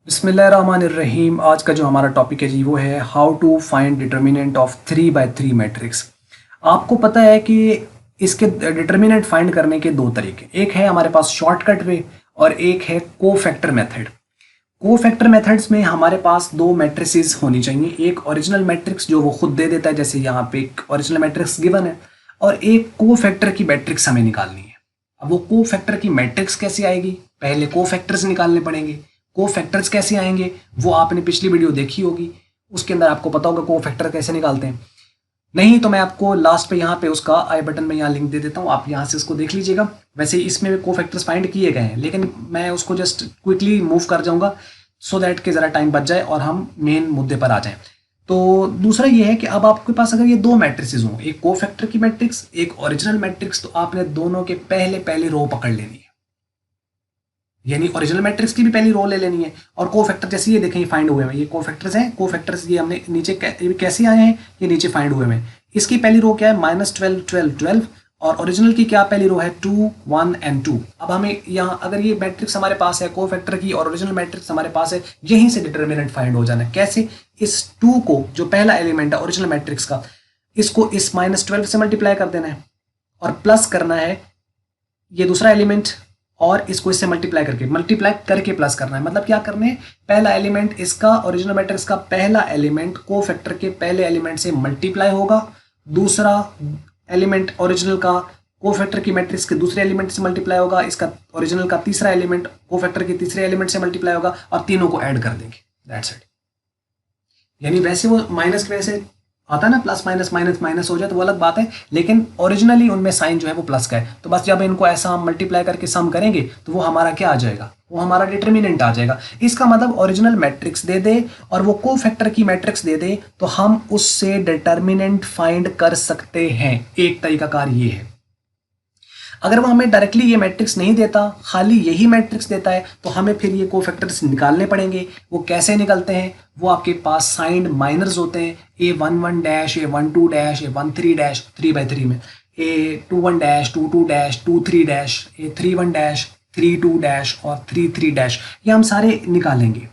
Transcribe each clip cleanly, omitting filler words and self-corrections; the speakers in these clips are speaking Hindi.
बिस्मिल्लाहिर्रहमानिर्रहीम। आज का जो हमारा टॉपिक है जी वो है how to find determinant of 3 by 3 matrix. आपको पता है कि इसके डिटर्मिनेंट फाइंड करने के दो तरीके, एक है हमारे पास शॉर्टकट वे और एक है कोफैक्टर मेथड। कोफैक्टर मेथड्स में हमारे पास दो मैट्रिसेस होनी चाहिए, एक ओरिजिनल मैट्रिक्स जो वो खुद दे देता है, जैसे यहाँ पे एक ओरिजिनल मैट्रिक्स गिवन है, और एक कोफैक्टर की मैट्रिक्स हमें निकालनी है। अब वो कोफैक्टर की मैट्रिक्स कैसे आएगी, पहले कोफैक्टर्स निकालने पड़ेंगे। कोफैक्टर्स कैसे आएंगे वो आपने पिछली वीडियो देखी होगी, उसके अंदर आपको पता होगा कोफैक्टर कैसे निकालते हैं। नहीं तो मैं आपको लास्ट पे यहाँ पे उसका आई बटन में यहाँ लिंक दे देता हूँ, आप यहाँ से उसको देख लीजिएगा। वैसे इसमें भी कोफैक्टर्स फाइंड किए गए हैं, लेकिन मैं उसको जस्ट क्विकली मूव कर जाऊंगा सो दैट कि ज़रा टाइम बच जाए और हम मेन मुद्दे पर आ जाएं। तो दूसरा ये है कि अब आपके पास अगर ये दो मैट्रिसेस हों, एक कोफैक्टर की मैट्रिक्स एक ओरिजिनल मैट्रिक्स, तो आपने दोनों के पहले पहले रो पकड़ लेनी है, यानी ओरिजिनल मैट्रिक्स की भी पहली रो ले लेनी है। और कोफैक्टर जैसे ये देखें, ये फाइंड हुए हैं, ये कोफैक्टर्स हैं। कोफैक्टर्स ये हमने नीचे कैसे आए हैं, ये नीचे फाइंड हुए हैं। इसकी पहली रो क्या है, -12 12 12, और ओरिजिनल की क्या पहली रो है, 2 1 एंड 2। अब हमें यहाँ अगर ये मैट्रिक्स हमारे पास है कोफैक्टर की और ओरिजिनल मैट्रिक्स हमारे पास है, यहीं से डिटर्मिनेंट फाइंड हो जाना है। कैसे, इस 2 को जो पहला एलिमेंट है ओरिजिनल मैट्रिक्स का, इसको इस -12 से मल्टीप्लाई कर देना है और प्लस करना है ये दूसरा एलिमेंट, और इसको इससे मल्टीप्लाई करके प्लस करना है। मतलब क्या करना है, पहला एलिमेंट इसका ओरिजिनल मैट्रिक्स का पहला एलिमेंट कोफैक्टर के पहले एलिमेंट से मल्टीप्लाई होगा, दूसरा एलिमेंट ओरिजिनल का कोफैक्टर की मैट्रिक्स के दूसरे एलिमेंट से मल्टीप्लाई होगा, इसका ओरिजिनल का तीसरा एलिमेंट कोफैक्टर के तीसरे एलिमेंट से मल्टीप्लाई होगा, और तीनों को ऐड कर देंगे। That's it. यानी वैसे वो माइनस की वजह से आता है ना, प्लस माइनस माइनस माइनस हो जाए तो वो अलग बात है, लेकिन ओरिजिनली उनमें साइन जो है वो प्लस का है। तो बस जब इनको ऐसा हम मल्टीप्लाई करके सम करेंगे तो वो हमारा क्या आ जाएगा, वो हमारा डिटर्मिनेंट आ जाएगा। इसका मतलब ओरिजिनल मैट्रिक्स दे दे और वो कोफैक्टर की मैट्रिक्स दे दे तो हम उससे डिटर्मिनेंट फाइंड कर सकते हैं। एक तरीका कार ये है। अगर वो हमें डायरेक्टली ये मैट्रिक्स नहीं देता, खाली यही मैट्रिक्स देता है, तो हमें फिर ये कोफैक्टर्स निकालने पड़ेंगे। वो कैसे निकलते हैं, वो आपके पास साइंड माइनर्स होते हैं, A11 dash, A12 dash, A13 dash 3 by 3 में, A21 dash, 22 dash, 23 dash, A31 dash, 32 dash और 33 डैश। ये हम सारे निकालेंगे।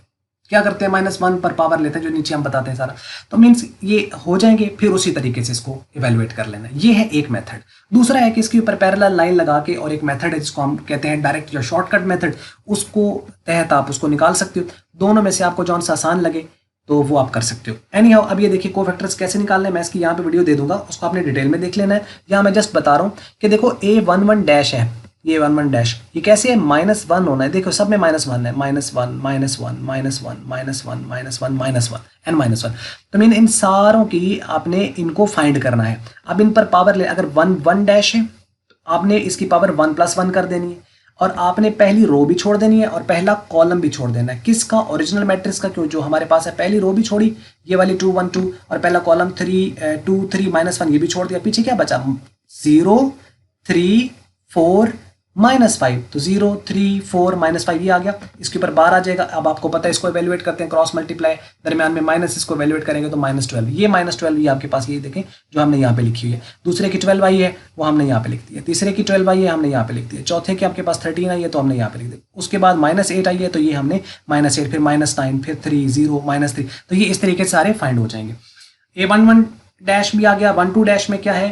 क्या करते हैं, -1 पर पावर लेते हैं, जो नीचे हम बताते हैं सारा। तो मीन्स ये हो जाएंगे, फिर उसी तरीके से इसको इवेलुएट कर लेना। ये है एक मेथड। दूसरा है कि इसके ऊपर पैरेलल लाइन लगा के, और एक मेथड है जिसको हम कहते हैं डायरेक्ट या शॉर्टकट मेथड, उसको तहत आप उसको निकाल सकते हो। दोनों में से आपको जौन सा आसान लगे तो वो आप कर सकते हो। एनी हाउ, अब ये देखिए कोफैक्टर्स कैसे निकालने हैं, मैं इसकी यहाँ पे वीडियो दे दूंगा, उसको आपने डिटेल में देख लेना है। यहाँ मैं जस्ट बता रहा हूँ कि देखो A11 डैश है, ये 11 डैश, ये कैसे है, -1 होना है। देखो सब में -1 है, -1 -1 -1 -1 -1 -1 एंड -1। तो मीन इन सारों की आपने इनको फाइंड करना है। अब इन पर पावर ले, अगर 1 डैश है तो आपने इसकी पावर 1 + 1 कर देनी है, और आपने पहली रो भी छोड़ देनी है और पहला कॉलम भी छोड़ देना है। किसका, ओरिजिनल मैट्रिक्स का, क्यों जो हमारे पास है। पहली रो भी छोड़ी, ये वाली 2 1 2, और पहला कॉलम 3 2 3 -1 ये भी छोड़ दिया। पीछे क्या बचा, 0 3 4 -5, तो 0 3 4 -5 ये आ गया। इसके ऊपर बार आ जाएगा। अब आपको पता है इसको एवेल्युएट करते हैं क्रॉस मल्टीप्लाई, दरमियान में माइनस, इसको एवेल्युएट करेंगे तो -12। ये -12 ये आपके पास, ये देखें जो हमने यहाँ पे लिखी हुई है। दूसरे की 12 आई है वो हमने यहाँ पे लिख दी है, तीसरे की 12 आई है हमने यहाँ पे लिख दी है, चौथे की आपके पास 13 आई है तो हमने यहाँ पे लिख दी। उसके बाद -8 आई है तो ये हमने -8, फिर -9, फिर 3 0 -3। तो ये इस तरीके से सारे फाइंड हो जाएंगे। A11 डैश भी आ गया। 12 डैश में क्या है,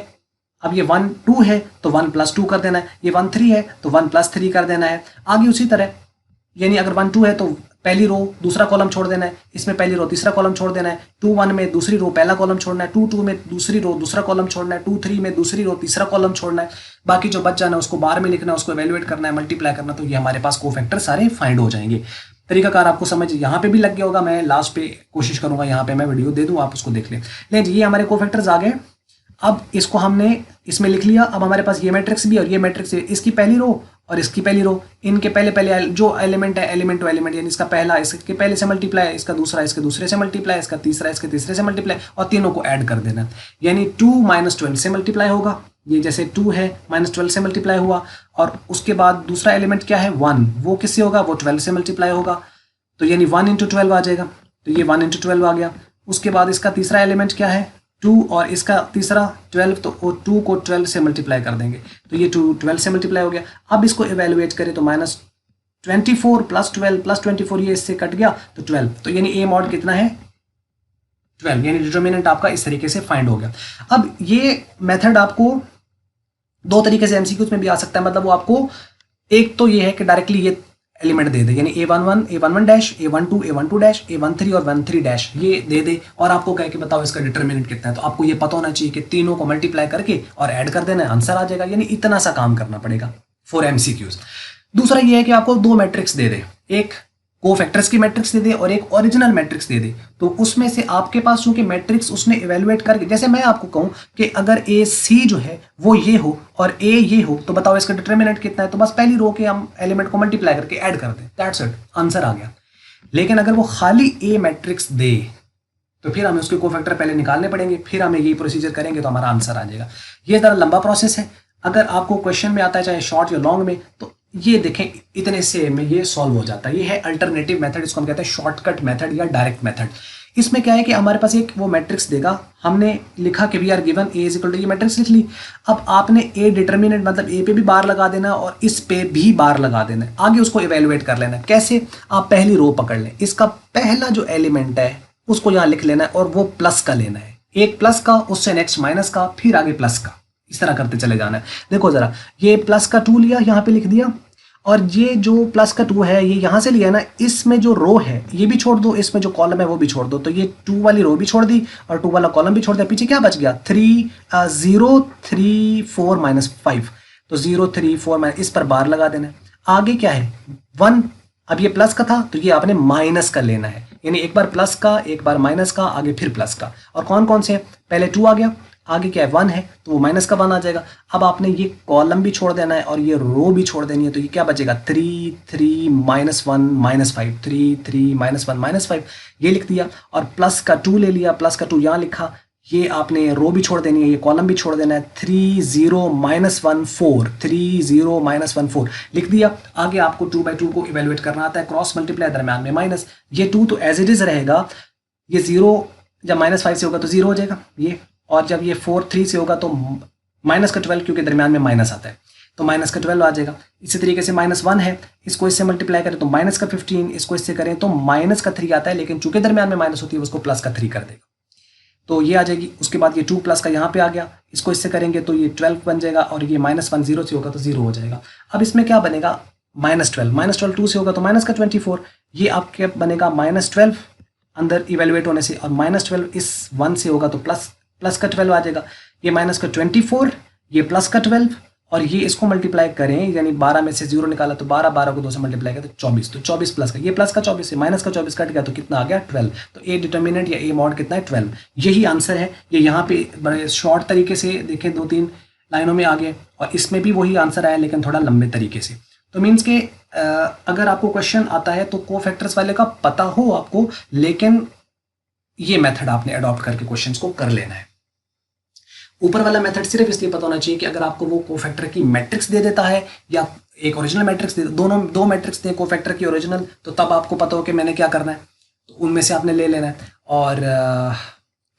अब ये 1 2 है तो 1 + 2 कर देना है, ये 1 3 है तो 1 + 3 कर देना है। आगे उसी तरह, यानी अगर 1 2 है तो पहली रो दूसरा कॉलम छोड़ देना है, इसमें पहली रो तीसरा कॉलम छोड़ देना है। 2 1 में दूसरी रो पहला कॉलम छोड़ना है, 2 2 में दूसरी रो दूसरा कॉलम छोड़ना है, 2 3 में दूसरी रो तीसरा कॉलम छोड़ना है। बाकी जो बच जाना है उसको बार में लिखना है, उसको एवेल्युएट करना है, मल्टीप्लाई करना। तो ये हमारे पास कोफैक्टर सारे फाइंड हो जाएंगे। तरीकाकार आपको समझ यहाँ पे भी लग गया होगा। मैं लास्ट पे कोशिश करूंगा यहाँ पे मैं वीडियो दे दूँ, आप उसको देख लें। लेकिन ये हमारे कोफैक्टर्स आ गए। अब इसको हमने इसमें लिख लिया। अब हमारे पास ये मैट्रिक्स भी और ये मैट्रिक्स, इसकी पहली रो और इसकी पहली रो, इनके पहले पहले जो एलिमेंट है, एलिमेंट टू एलिमेंट, यानी इसका पहला इसके पहले से मल्टीप्लाई, इसका दूसरा इसके दूसरे से मल्टीप्लाई, इसका तीसरा इसके तीसरे से मल्टीप्लाई, और तीनों को ऐड कर देना। यानी 2 -12 से मल्टीप्लाई होगा, ये जैसे 2 है -12 से मल्टीप्लाई हुआ। और उसके बाद दूसरा एलिमेंट क्या है, 1, वो किससे होगा, वो 12 से मल्टीप्लाई होगा। तो यानी 1 × 12 आ जाएगा, तो ये 1 × 12 आ गया। उसके बाद इसका तीसरा एलिमेंट क्या है, 2, और इसका तीसरा 12, तो 2 को 12 से मल्टीप्लाई कर देंगे, तो ये 2 12 से मल्टीप्लाई हो गया। अब इसको इवेलुएट करें तो 24 प्लस 12 प्लस 24, ये इससे कट गया तो 12, तो यानी ए मॉड कितना है 12, यानी डिटर्मिनेंट आपका इस तरीके से फाइंड हो गया। अब ये मेथड आपको दो तरीके से एमसीक्यूज में भी आ सकता है, मतलब वो आपको एक तो ये है कि डायरेक्टली ये एलिमेंट दे दे, यानी A11 A11 dash A12 A12 dash A13 और 13 डैश ये दे दे, और आपको कहे कि बताओ इसका डिटर्मिनेंट कितना है, तो आपको ये पता होना चाहिए कि तीनों को मल्टीप्लाई करके और ऐड कर देना है, आंसर आ जाएगा, यानी इतना सा काम करना पड़ेगा फॉर एमसीक्यूज। दूसरा ये है कि आपको दो मैट्रिक्स दे दे, एक कोफैक्टर्स की मैट्रिक्स दे दे और एक ओरिजिनल मैट्रिक्स दे दे, तो उसमें से आपके पास चूंकि मैट्रिक्स उसने इवेलुएट करके, जैसे मैं आपको कहूं कि अगर ए सी जो है वो ये हो और ए ये हो, तो बताओ इसका डिटर्मिनेंट कितना है, तो बस पहली रो के हम एलिमेंट को मल्टीप्लाई करके ऐड कर दें, दैट्स इट, आंसर आ गया। लेकिन अगर वो खाली ए मैट्रिक्स दे तो फिर हमें उसके कोफैक्टर पहले निकालने पड़ेंगे, फिर हमें ये प्रोसीजर करेंगे तो हमारा आंसर आ जाएगा। ये ज़रा लंबा प्रोसेस है, अगर आपको क्वेश्चन में आता है चाहे शॉर्ट या लॉन्ग में, तो ये देखें इतने से में ये सॉल्व हो जाता है। ये है अल्टरनेटिव मेथड, इसको हम कहते हैं शॉर्टकट मेथड या डायरेक्ट मेथड। इसमें क्या है कि हमारे पास एक वो मैट्रिक्स देगा, हमने लिखा कि we are given A is equal to, ये मैट्रिक्स लिख ली। अब आपने ए डिटर्मिनेंट मतलब ए पे भी बार लगा देना और इस पे भी बार लगा देना, आगे उसको इवेलुएट कर लेना। कैसे? आप पहली रो पकड़ लें, इसका पहला जो एलिमेंट है उसको यहाँ लिख लेना है और वो प्लस का लेना है, एक प्लस का, उससे नेक्स्ट माइनस का, फिर आगे प्लस का, इस तरह करते चले जाना है। देखो जरा, ये प्लस का 2 लिया, यहाँ पे लिख दिया, और ये जो प्लस का 2 है ये यहाँ से लिया ना, इसमें जो रो है ये भी छोड़ दो, इसमें जो कॉलम है वो भी छोड़ दो, तो ये 2 वाली रो भी छोड़ दी और 2 वाला कॉलम भी छोड़ दिया। पीछे क्या बच गया? 0 3 4 -5, तो 0 3 4 इस पर बार लगा देना है। आगे क्या है? 1, अब ये प्लस का था तो ये आपने माइनस का लेना है, यानी एक बार प्लस का, एक बार माइनस का, आगे फिर प्लस का। और कौन कौन से हैं? पहले 2 आ गया, आगे क्या है 1 है, तो वो माइनस का 1 आ जाएगा। अब आपने ये कॉलम भी छोड़ देना है और ये रो भी छोड़ देनी है, तो ये क्या बचेगा? 3 3 -1 -5, 3 3 -1 -5, ये लिख दिया। और प्लस का 2 ले लिया, प्लस का 2 यहाँ लिखा, ये आपने रो भी छोड़ देनी है, ये कॉलम भी छोड़ देना है। 3 0 -1 4, 3 0 -1 4 लिख दिया। आगे आपको 2/2 को इवेलुएट करना आता है, क्रॉस मल्टीप्लाई, दरम्यान में माइनस। ये 2 तो एज इट इज रहेगा, ये 0 जब -5 से होगा तो 0 हो जाएगा ये, और जब ये 4 3 से होगा तो माइनस का 12, क्योंकि दरम्यान में माइनस आता है तो माइनस का 12 आ जाएगा। इसी तरीके से -1 है, इसको इससे मल्टीप्लाई करें तो माइनस का 15, इसको इससे करें तो माइनस का 3 आता है, लेकिन चूंकि दरम्यान में माइनस होती है उसको प्लस का 3 कर देगा, तो ये आ जाएगी। उसके बाद ये 2 प्लस का यहाँ पे आ गया, इसको इससे करेंगे तो ये 12 बन जाएगा, और ये -1 0 से होगा तो 0 हो जाएगा। अब इसमें क्या बनेगा? -12 2 से होगा तो माइनस का 24, ये आपके बनेगा -12 अंदर इवेलुएट होने से, और -12 इस 1 से होगा तो प्लस का 12 आ जाएगा। ये माइनस का 24, ये प्लस का 12, और ये इसको मल्टीप्लाई करें, यानी 12 में से 0 निकाला तो 12, 12 को 2 से मल्टीप्लाई करें तो 24, तो 24 प्लस का, ये प्लस का 24 है, माइनस का 24 कट गया तो कितना आ गया? 12। तो ए डिटर्मिनेंट या ए मॉड कितना है? 12। यही आंसर है। ये यहाँ पे बड़े शॉर्ट तरीके से देखें, 2-3 लाइनों में आ गए, और इसमें भी वही आंसर आया लेकिन थोड़ा लंबे तरीके से। तो मीन्स के अगर आपको क्वेश्चन आता है तो कोफैक्टर्स वाले का पता हो आपको, लेकिन ये मेथड आपने अडॉप्ट करके क्वेश्चंस को कर लेना है। ऊपर वाला मेथड सिर्फ इसलिए पता होना चाहिए कि अगर आपको वो कोफैक्टर की मैट्रिक्स दे देता है या एक ओरिजिनल मैट्रिक्स दे, दो मैट्रिक्स दे, कोफैक्टर की ओरिजिनल, तो तब आपको पता हो कि मैंने क्या करना है, तो उनमें से आपने ले लेना है। और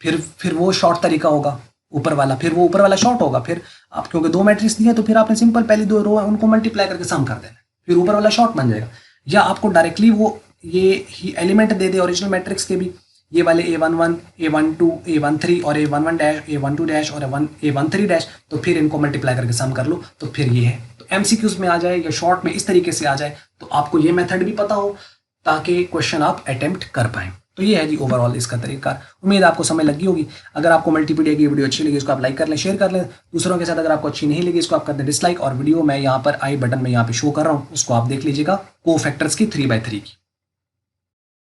फिर वो शॉर्ट तरीका होगा ऊपर वाला, फिर वो ऊपर वाला शॉर्ट होगा। फिर आप क्योंकि 2 मैट्रिक्स दिए तो फिर आपने सिंपल पहली 2 रो है उनको मल्टीप्लाई करके सम कर देना, फिर ऊपर वाला शॉर्ट बन जाएगा। या आपको डायरेक्टली वो ये ही एलिमेंट दे दे ओरिजिनल मैट्रिक्स के भी, ये वाले A11 A12 A13 और A11 डैश A12 डैश और A13 डैश, तो फिर इनको मल्टीप्लाई करके सम कर लो, तो फिर ये है। तो MCQs में आ जाए या शॉर्ट में इस तरीके से आ जाए, तो आपको ये मेथड भी पता हो ताकि क्वेश्चन आप अटेम्प्ट कर पाएँ। तो ये है जी ओवरऑल इसका तरीका। उम्मीद आपको समझ लगी होगी। अगर आपको मल्टीपीडिया की वीडियो अच्छी लगी इसको आप लाइक कर लें, शेयर कर लें दूसरों के साथ। अगर आपको अच्छी नहीं लगी इसको आप कर दें डिसलाइक, और वीडियो मैं यहाँ पर आई बटन में यहाँ पे शो कर रहा हूँ, उसको आप देख लीजिएगा कोफैक्टर्स की 3x3 की।